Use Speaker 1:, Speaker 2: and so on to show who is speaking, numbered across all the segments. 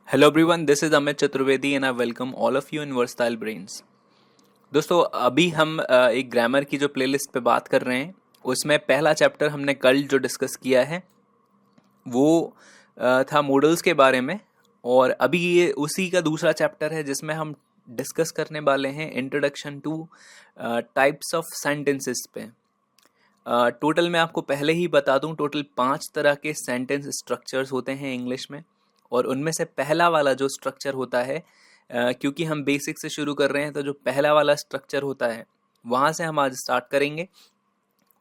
Speaker 1: Hello everyone, this is Amit Chaturvedi and I welcome all of you in versatile brains. दोस्तों, अभी हम एक grammar की जो प्लेलिस्ट पे बात कर रहे हैं उसमें पहला चैप्टर हमने कल जो डिस्कस किया है वो था मॉडल्स के बारे में। और अभी ये उसी का दूसरा चैप्टर है जिसमें हम डिस्कस करने वाले हैं introduction two types of sentences पे। टोटल मैं आपको पहले ही बता दूं, टोटल 5 तरह के सेंटेंस स्ट्रक्चर्स होते हैं इंग्लिश में। और उनमें से पहला वाला जो स्ट्रक्चर होता है, क्योंकि हम बेसिक से शुरू कर रहे हैं तो जो पहला वाला स्ट्रक्चर होता है वहाँ से हम आज स्टार्ट करेंगे।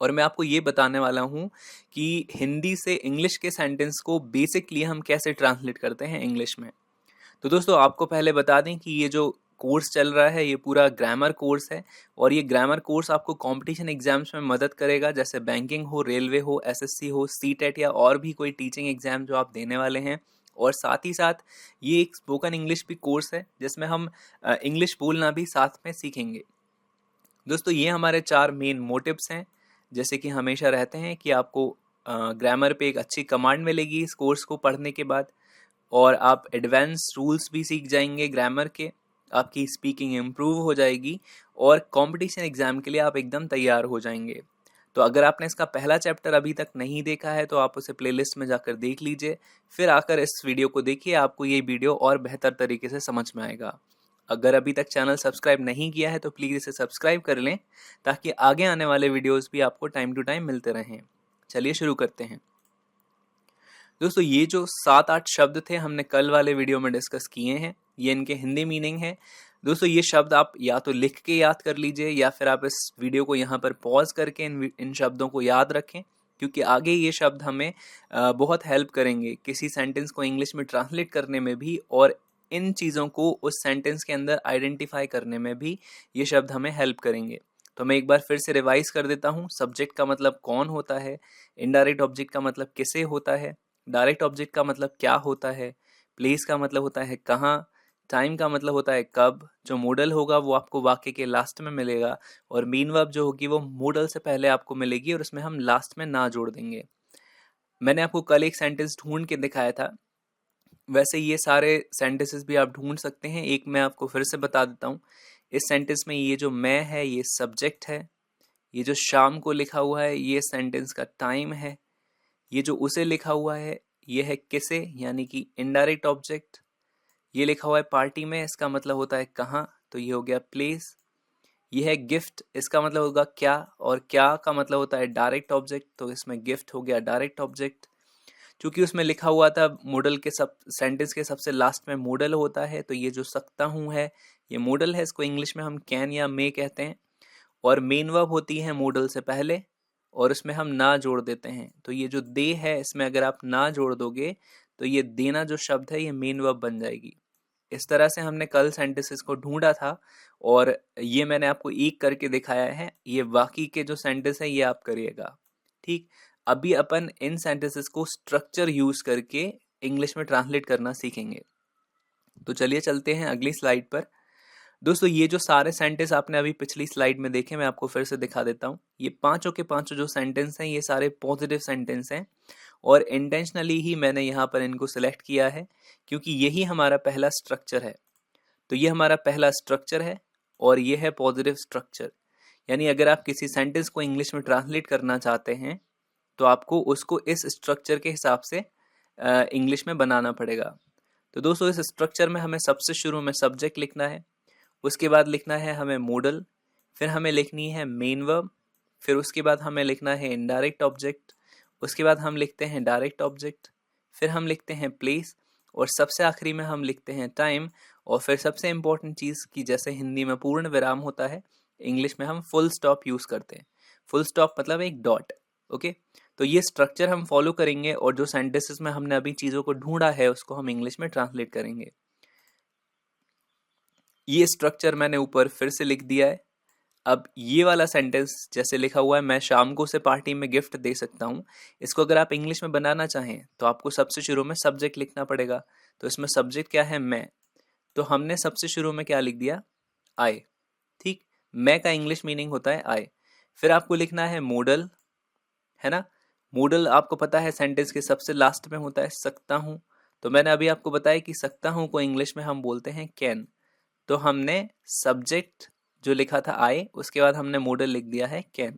Speaker 1: और मैं आपको ये बताने वाला हूँ कि हिंदी से इंग्लिश के सेंटेंस को बेसिकली हम कैसे ट्रांसलेट करते हैं इंग्लिश में। तो दोस्तों, आपको पहले बता दें कि ये जो कोर्स चल रहा है ये पूरा ग्रामर कोर्स है। और ये ग्रामर कोर्स आपको कंपटीशन एग्जाम्स में मदद करेगा, जैसे बैंकिंग हो, रेलवे हो, एसएससी हो, सीटेट या और भी कोई टीचिंग एग्जाम जो आप देने वाले हैं। और साथ ही साथ ये एक स्पोकन इंग्लिश भी कोर्स है जिसमें हम इंग्लिश बोलना भी साथ में सीखेंगे। दोस्तों, ये हमारे 4 मेन मोटिव्स हैं, जैसे कि हमेशा रहते हैं कि आपको ग्रामर पे एक अच्छी कमांड मिलेगी इस कोर्स को पढ़ने के बाद। और आप एडवांस रूल्स भी सीख जाएंगे ग्रामर के, आपकी स्पीकिंग इम्प्रूव हो जाएगी और कंपटीशन एग्जाम के लिए आप एकदम तैयार हो जाएंगे। तो अगर आपने इसका पहला चैप्टर अभी तक नहीं देखा है तो आप उसे प्लेलिस्ट में जाकर देख लीजिए, फिर आकर इस वीडियो को देखिए, आपको ये वीडियो और बेहतर तरीके से समझ में आएगा। अगर अभी तक चैनल सब्सक्राइब नहीं किया है तो प्लीज़ इसे सब्सक्राइब कर लें ताकि आगे आने वाले वीडियोस भी आपको टाइम टू टाइम मिलते रहें। चलिए शुरू करते हैं। दोस्तों, ये जो 7-8 शब्द थे हमने कल वाले वीडियो में डिस्कस किए हैं, ये इनके हिंदी मीनिंग है। दोस्तों, ये शब्द आप या तो लिख के याद कर लीजिए या फिर आप इस वीडियो को यहाँ पर पॉज करके इन शब्दों को याद रखें, क्योंकि आगे ये शब्द हमें बहुत हेल्प करेंगे किसी सेंटेंस को इंग्लिश में ट्रांसलेट करने में भी, और इन चीज़ों को उस सेंटेंस के अंदर आइडेंटिफाई करने में भी ये शब्द हमें हेल्प करेंगे। तो मैं एक बार फिर से रिवाइज कर देता हूँ। सब्जेक्ट का मतलब कौन होता है, इनडायरेक्ट ऑब्जेक्ट का मतलब किसे होता है, डायरेक्ट ऑब्जेक्ट का मतलब क्या होता है, प्लेस का मतलब होता है कहाँ, टाइम का मतलब होता है कब, जो मॉडल होगा वो आपको वाक्य के लास्ट में मिलेगा, और मीन वर्ब जो होगी वो मॉडल से पहले आपको मिलेगी और उसमें हम लास्ट में ना जोड़ देंगे। मैंने आपको कल एक सेंटेंस ढूंढ के दिखाया था, वैसे ये सारे सेंटेंसेस भी आप ढूंढ सकते हैं। एक मैं आपको फिर से बता देता हूँ। इस सेंटेंस में ये जो मैं है ये सब्जेक्ट है, ये जो शाम को लिखा हुआ है ये सेंटेंस का टाइम है, ये जो उसे लिखा हुआ है ये है किसे यानी कि इनडायरेक्ट ऑब्जेक्ट, ये लिखा हुआ है पार्टी में, इसका मतलब होता है कहाँ, तो ये हो गया प्लेस। ये है गिफ्ट, इसका मतलब होगा क्या, और क्या का मतलब होता है डायरेक्ट ऑब्जेक्ट, तो इसमें गिफ्ट हो गया डायरेक्ट ऑब्जेक्ट। क्योंकि उसमें लिखा हुआ था मॉडल के सब सेंटेंस के सबसे लास्ट में मॉडल होता है, तो ये जो सकता हूँ है ये मॉडल है, इसको इंग्लिश में हम कैन या मे कहते हैं। और मेन वर्ब होती है मॉडल से पहले और इसमें हम ना जोड़ देते हैं, तो ये जो दे है इसमें अगर आप ना जोड़ दोगे तो ये देना जो शब्द है ये मेन वर्ब बन जाएगी। इस तरह से हमने कल सेंटेंसेस को ढूंढा था और ये मैंने आपको एक करके दिखाया है। ये बाकी के जो सेंटेंस है ये आप करिएगा। ठीक, अभी अपन इन सेंटेंसेस को स्ट्रक्चर यूज करके इंग्लिश में ट्रांसलेट करना सीखेंगे। तो चलिए चलते हैं अगली स्लाइड पर। दोस्तों, ये जो सारे सेंटेंस आपने अभी पिछली स्लाइड में देखे मैं आपको फिर से दिखा देता हूँ। ये पांचों के पांचों जो सेंटेंस हैं ये सारे पॉजिटिव सेंटेंस हैं, और इंटेंशनली ही मैंने यहाँ पर इनको सिलेक्ट किया है क्योंकि यही हमारा पहला स्ट्रक्चर है। तो ये हमारा पहला स्ट्रक्चर है और ये है पॉजिटिव स्ट्रक्चर। यानी अगर आप किसी सेंटेंस को इंग्लिश में ट्रांसलेट करना चाहते हैं तो आपको उसको इस स्ट्रक्चर के हिसाब से इंग्लिश में बनाना पड़ेगा। तो दोस्तों, इस स्ट्रक्चर में हमें सबसे शुरू में सब्जेक्ट लिखना है, उसके बाद लिखना है हमें मॉडल, फिर हमें लिखनी है मेन वर्ब, फिर उसके बाद हमें लिखना है इनडायरेक्ट ऑब्जेक्ट, उसके बाद हम लिखते हैं डायरेक्ट ऑब्जेक्ट, फिर हम लिखते हैं प्लेस, और सबसे आखिरी में हम लिखते हैं टाइम। और फिर सबसे इम्पोर्टेंट चीज़ कि जैसे हिंदी में पूर्ण विराम होता है, इंग्लिश में हम फुल स्टॉप यूज़ करते हैं। फुल स्टॉप मतलब एक डॉट। ओके, तो ये स्ट्रक्चर हम फॉलो करेंगे और जो सेंटेंसेस में हमने अभी चीज़ों को ढूंढा है उसको हम इंग्लिश में ट्रांसलेट करेंगे। ये स्ट्रक्चर मैंने ऊपर फिर से लिख दिया है। अब ये वाला सेंटेंस जैसे लिखा हुआ है, मैं शाम को उसे पार्टी में गिफ्ट दे सकता हूँ, इसको अगर आप इंग्लिश में बनाना चाहें तो आपको सबसे शुरू में सब्जेक्ट लिखना पड़ेगा। तो इसमें सब्जेक्ट क्या है, मैं, तो हमने सबसे शुरू में क्या लिख दिया, आई। ठीक, मैं का इंग्लिश मीनिंग होता है आई। फिर आपको लिखना है मॉडल, है ना। मॉडल आपको पता है सेंटेंस के सबसे लास्ट में होता है सकता हूँ, तो मैंने अभी आपको बताया कि सकता हूँ को इंग्लिश में हम बोलते हैं कैन। तो हमने सब्जेक्ट जो लिखा था आई, उसके बाद हमने मोडल लिख दिया है कैन।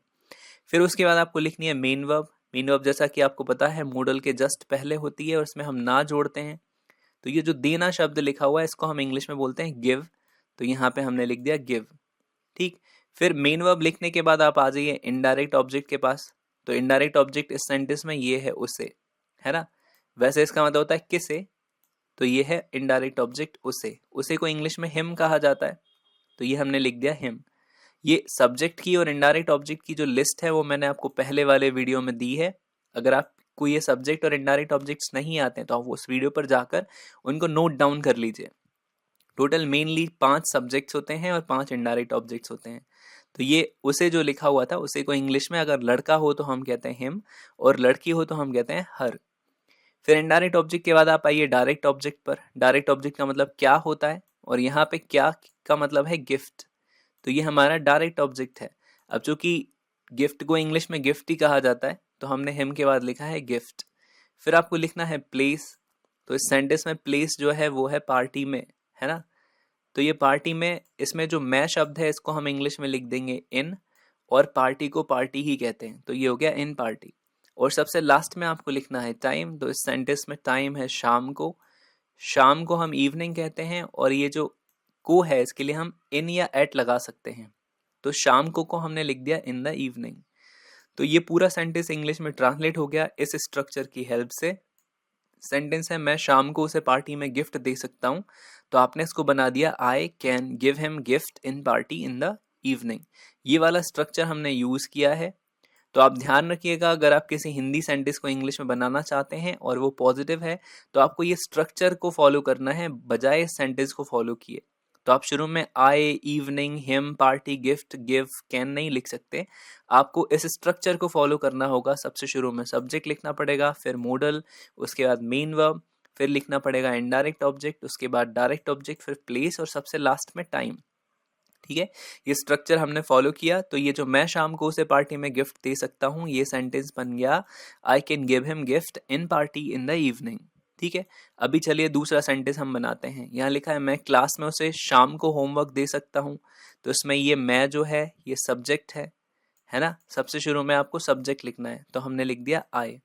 Speaker 1: फिर उसके बाद आपको लिखनी है मेन वर्ब। मेन वर्ब जैसा कि आपको पता है मोडल के जस्ट पहले होती है और इसमें हम ना जोड़ते हैं। तो ये जो देना शब्द लिखा हुआ है इसको हम इंग्लिश में बोलते हैं गिव। तो यहाँ पे हमने लिख दिया गिव। ठीक। फिर मेन वर्ब लिखने के बाद आप आ जाइए इनडायरेक्ट ऑब्जेक्ट के पास। तो इनडायरेक्ट ऑब्जेक्ट इस सेंटेंस में ये है उसे, है ना। वैसे इसका मतलब होता है किसे, तो ये है इनडायरेक्ट ऑब्जेक्ट उसे। उसे को इंग्लिश में हिम कहा जाता है, तो ये हमने लिख दिया हिम। ये सब्जेक्ट की और इनडायरेक्ट ऑब्जेक्ट की जो लिस्ट है वो मैंने आपको पहले वाले वीडियो में दी है। अगर आपको ये सब्जेक्ट और इनडायरेक्ट ऑब्जेक्ट्स नहीं आते हैं तो आप उस वीडियो पर जाकर उनको नोट डाउन कर लीजिए। टोटल मेनली 5 सब्जेक्ट्स होते हैं और 5 इनडायरेक्ट ऑब्जेक्ट्स होते हैं। तो ये उसे जो लिखा हुआ था उसे को इंग्लिश में अगर लड़का हो तो हम कहते हैं हिम और लड़की हो तो हम कहते हैं हर। फिर इनडायरेक्ट ऑब्जेक्ट के बाद आप आइए डायरेक्ट ऑब्जेक्ट पर। डायरेक्ट ऑब्जेक्ट का मतलब क्या होता है, और यहाँ पे क्या का मतलब है गिफ्ट। तो ये हमारा डायरेक्ट ऑब्जेक्ट है। अब चूंकि गिफ्ट को इंग्लिश में गिफ्ट ही कहा जाता है तो हमने हिम के बाद लिखा है गिफ्ट। फिर आपको लिखना है प्लेस। तो इस सेंटेंस में प्लेस जो है वो है पार्टी में, है ना। तो ये पार्टी में, इसमें जो मैं शब्द है इसको हम इंग्लिश में लिख देंगे इन, और पार्टी को पार्टी ही कहते हैं तो ये हो गया इन पार्टी। और सबसे लास्ट में आपको लिखना है टाइम। तो इस सेंटेंस में टाइम है शाम को। शाम को हम इवनिंग कहते हैं, और ये जो को है इसके लिए हम इन या एट लगा सकते हैं। तो शाम को हमने लिख दिया इन द इवनिंग। तो ये पूरा सेंटेंस इंग्लिश में ट्रांसलेट हो गया इस स्ट्रक्चर की हेल्प से। सेंटेंस है मैं शाम को उसे पार्टी में गिफ्ट दे सकता हूँ, तो आपने इसको बना दिया I can give him gift in party in the evening. ये वाला स्ट्रक्चर हमने यूज किया है। तो आप ध्यान रखिएगा, अगर आप किसी हिंदी सेंटेंस को इंग्लिश में बनाना चाहते हैं और वो पॉजिटिव है तो आपको ये स्ट्रक्चर को फॉलो करना है बजाय इस सेंटेंस को फॉलो किए। तो आप शुरू में I evening him party gift give can नहीं लिख सकते। आपको इस स्ट्रक्चर को फॉलो करना होगा। सबसे शुरू में सब्जेक्ट लिखना पड़ेगा, फिर मॉडल, उसके बाद मेन वर्ब, फिर लिखना पड़ेगा इनडायरेक्ट ऑब्जेक्ट, उसके बाद डायरेक्ट ऑब्जेक्ट, फिर प्लेस और सबसे लास्ट में टाइम। ठीक है, ये स्ट्रक्चर हमने फॉलो किया। तो ये जो मैं शाम को उसे पार्टी में गिफ्ट दे सकता हूँ, ये सेंटेंस बन गया I can give him gift in party in the evening. ठीक है, अभी चलिए दूसरा सेंटेंस हम बनाते हैं। यहाँ लिखा है मैं क्लास में उसे शाम को होमवर्क दे सकता हूँ। तो इसमें ये मैं जो है ये सब्जेक्ट है ना। सबसे शुरू में आपको सब्जेक्ट लिखना है तो हमने लिख दिया आई।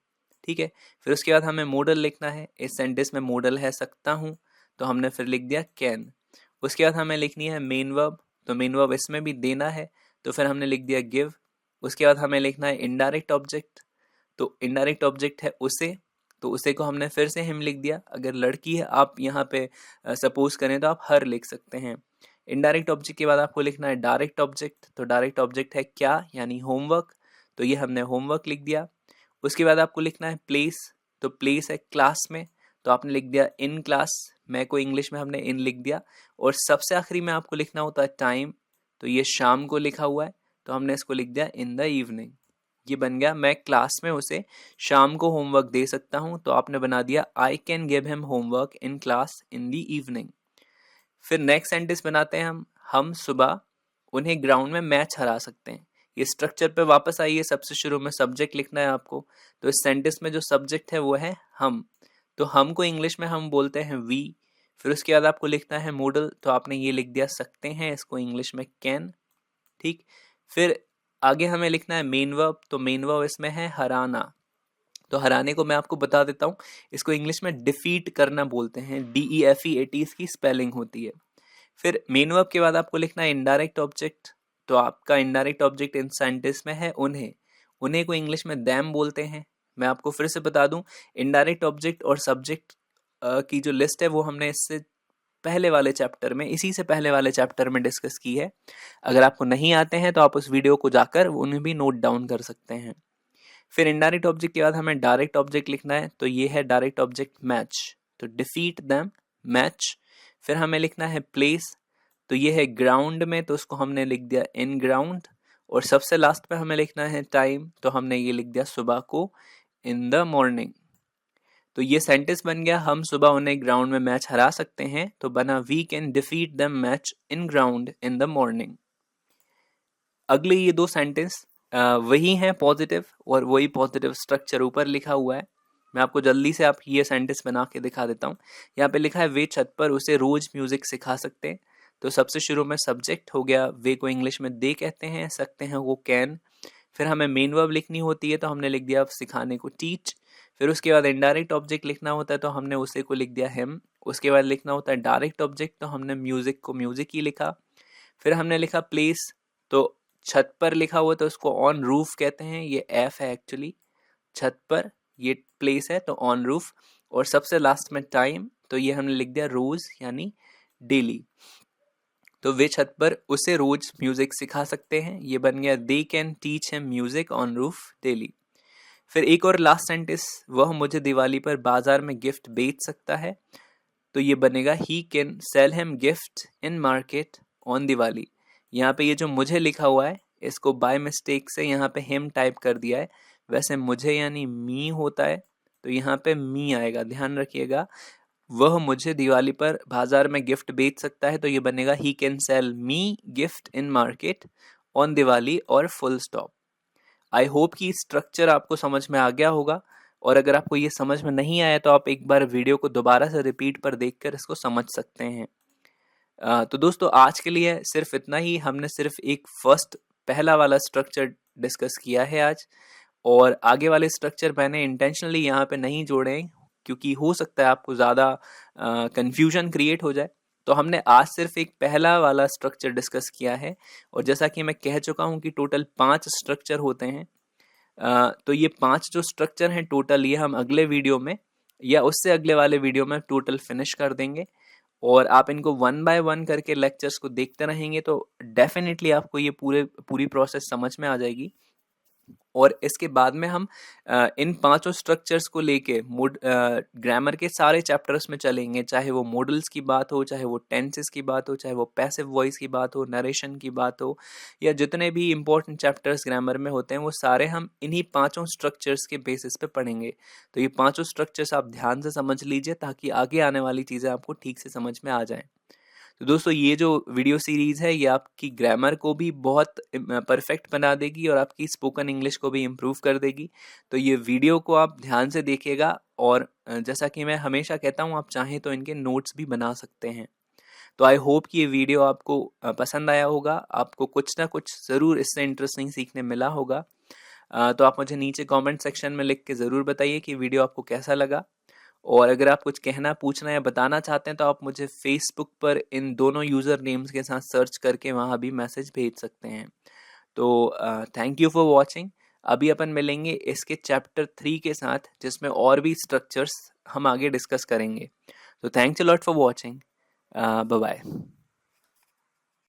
Speaker 1: ठीक है, फिर उसके बाद हमें मॉडल लिखना है। इस सेंटेंस में मॉडल है सकता हूँ, तो हमने फिर लिख दिया कैन। उसके बाद हमें लिखनी है मेन वर्ब। तो मेन वर्ब इसमें भी देना है, तो फिर हमने लिख दिया गिव। उसके बाद हमें लिखना है इनडायरेक्ट ऑब्जेक्ट। तो इनडायरेक्ट ऑब्जेक्ट है उसे, तो उसे को हमने फिर से हिम लिख दिया। अगर लड़की है आप यहाँ पे सपोज करें तो आप हर लिख सकते हैं। इनडायरेक्ट ऑब्जेक्ट के बाद आपको लिखना है डायरेक्ट ऑब्जेक्ट। तो डायरेक्ट ऑब्जेक्ट है क्या, यानी होमवर्क, तो ये हमने होमवर्क लिख दिया। उसके बाद आपको लिखना है प्लेस। तो प्लेस है क्लास में, तो आपने लिख दिया इन क्लास। मैं को इंग्लिश में हमने इन लिख दिया। और सबसे आखिरी में आपको लिखना होता है टाइम। तो ये शाम को लिखा हुआ है, तो हमने इसको लिख दिया इन द इवनिंग। ये बन गया मैं क्लास में उसे शाम को होमवर्क दे सकता हूँ। तो आपने बना दिया I can give him homework in class in the evening. फिर नेक्स्ट सेंटेंस बनाते हैं हम सुबह उन्हें ग्राउंड में मैच हरा सकते हैं। ये स्ट्रक्चर पे वापस आइए। सबसे शुरू में सब्जेक्ट लिखना है आपको। तो इस सेंटेंस में जो सब्जेक्ट है वो है हम। तो हम को इंग्लिश में हम बोलते हैं वी। फिर उसके बाद आपको लिखना है मॉडल। तो आपने ये लिख दिया सकते हैं, इसको इंग्लिश में कैन। ठीक। फिर आगे हमें लिखना है मेन वर्ब। तो मेन वर्ब इसमें है हराना। तो हराने को मैं आपको बता देता हूँ, इसको इंग्लिश में डिफीट करना बोलते हैं। DEFEAT इसकी स्पेलिंग होती है। फिर मेन वर्ब के बाद आपको लिखना है इनडायरेक्ट ऑब्जेक्ट। तो आपका इनडायरेक्ट ऑब्जेक्ट इन सेंटेंस में है उन्हें। उन्हें को इंग्लिश में दैम बोलते हैं। मैं आपको फिर से बता दूं, इनडायरेक्ट ऑब्जेक्ट और सब्जेक्ट की जो लिस्ट है वो हमने इससे पहले वाले चैप्टर में, इसी से पहले वाले चैप्टर में डिस्कस की है। अगर आपको नहीं आते हैं तो आप उस वीडियो को जाकर उन्हें भी नोट डाउन कर सकते हैं। फिर इनडायरेक्ट ऑब्जेक्ट के बाद हमें डायरेक्ट ऑब्जेक्ट लिखना है। तो ये है डायरेक्ट ऑब्जेक्ट मैच। तो डिफीट दैम मैच। फिर हमें लिखना है प्लेस। तो ये है ग्राउंड में, तो उसको हमने लिख दिया इन ग्राउंड। और सबसे लास्ट पे हमें लिखना है टाइम। तो हमने ये लिख दिया सुबह को इन द मॉर्निंग। तो ये सेंटेंस बन गया हम सुबह उन्हें ग्राउंड में मैच हरा सकते हैं। तो बना we can defeat the match in ground in the morning. अगले ये 2 सेंटेंस वही हैं पॉजिटिव, और वही पॉजिटिव स्ट्रक्चर ऊपर लिखा हुआ है। मैं आपको जल्दी से आपकी ये सेंटेंस बना के दिखा देता हूँ। यहाँ पे लिखा है वे छत पर उसे रोज म्यूजिक सिखा सकते हैं। तो सबसे शुरू में सब्जेक्ट हो गया, वे को इंग्लिश में दे कहते हैं, सकते हैं वो कैन। फिर हमें मेन वर्ब लिखनी होती है तो हमने लिख दिया सिखाने को टीच। फिर उसके बाद इनडायरेक्ट ऑब्जेक्ट लिखना होता है तो हमने उसे को लिख दिया हिम। उसके बाद लिखना होता है डायरेक्ट ऑब्जेक्ट तो हमने म्यूजिक को म्यूजिक ही लिखा। फिर हमने लिखा प्लेस, तो छत पर लिखा हुआ तो उसको ऑन रूफ कहते हैं, ये एफ है एक्चुअली, छत पर ये प्लेस है तो ऑन रूफ। और सबसे लास्ट में टाइम, तो ये हमने लिख दिया रोज यानी डेली। तो वे छत पर उसे रोज म्यूजिक सिखा सकते हैं, ये बन गया they can teach him music on roof daily. फिर एक और लास्ट सेंटेंस, वह मुझे दिवाली पर बाजार में गिफ्ट बेच सकता है, तो ये बनेगा he can sell him gift in market on Diwali. यहाँ पे ये जो मुझे लिखा हुआ है इसको बाय मिस्टेक से यहाँ पे हिम टाइप कर दिया है, वैसे मुझे यानी मी होता है तो यहाँ पे मी आएगा, ध्यान रखिएगा। वह मुझे दिवाली पर बाजार में गिफ्ट बेच सकता है तो ये बनेगा he can sell me gift in market on Diwali और फुल स्टॉप। आई होप कि स्ट्रक्चर आपको समझ में आ गया होगा, और अगर आपको ये समझ में नहीं आया तो आप एक बार वीडियो को दोबारा से रिपीट पर देखकर इसको समझ सकते हैं। तो दोस्तों आज के लिए सिर्फ इतना ही। हमने सिर्फ एक पहला वाला स्ट्रक्चर डिस्कस किया है आज, और आगे वाले स्ट्रक्चर मैंने इंटेंशनली यहाँ पे नहीं जोड़े क्योंकि हो सकता है आपको ज़्यादा कंफ्यूजन क्रिएट हो जाए। तो हमने आज सिर्फ एक पहला वाला स्ट्रक्चर डिस्कस किया है, और जैसा कि मैं कह चुका हूँ कि टोटल 5 स्ट्रक्चर होते हैं। तो ये 5 जो स्ट्रक्चर हैं टोटल, ये हम अगले वीडियो में या उससे अगले वाले वीडियो में टोटल फिनिश कर देंगे, और आप इनको 1 बाय 1 करके लेक्चर्स को देखते रहेंगे तो डेफिनेटली आपको ये पूरी प्रोसेस समझ में आ जाएगी। और इसके बाद में हम इन 5 स्ट्रक्चर्स को लेके ग्रामर के सारे चैप्टर्स में चलेंगे, चाहे वो मॉडल्स की बात हो, चाहे वो टेंसेस की बात हो, चाहे वो पैसिव वॉइस की बात हो, नरेशन की बात हो, या जितने भी इंपॉर्टेंट चैप्टर्स ग्रामर में होते हैं वो सारे हम इन्हीं 5 स्ट्रक्चर्स के बेसिस पे पढ़ेंगे। तो ये 5 स्ट्रक्चर्स आप ध्यान से समझ लीजिए ताकि आगे आने वाली चीज़ें आपको ठीक से समझ में आ जाएं। तो दोस्तों ये जो वीडियो सीरीज़ है ये आपकी ग्रामर को भी बहुत परफेक्ट बना देगी और आपकी स्पोकन इंग्लिश को भी इम्प्रूव कर देगी। तो ये वीडियो को आप ध्यान से देखिएगा, और जैसा कि मैं हमेशा कहता हूँ आप चाहें तो इनके नोट्स भी बना सकते हैं। तो आई होप कि ये वीडियो आपको पसंद आया होगा, आपको कुछ ना कुछ ज़रूर इससे इंटरेस्टिंग सीखने मिला होगा। तो आप मुझे नीचे कमेंट सेक्शन में लिख के ज़रूर बताइए कि वीडियो आपको कैसा लगा। और अगर आप कुछ कहना, पूछना या बताना चाहते हैं तो आप मुझे फेसबुक पर इन दोनों यूज़र नेम्स के साथ सर्च करके वहाँ भी मैसेज भेज सकते हैं। तो थैंक यू फॉर वॉचिंग। अभी अपन मिलेंगे इसके चैप्टर 3 के साथ जिसमें और भी स्ट्रक्चर्स हम आगे डिस्कस करेंगे। तो thanks a lot for watching. Bye bye.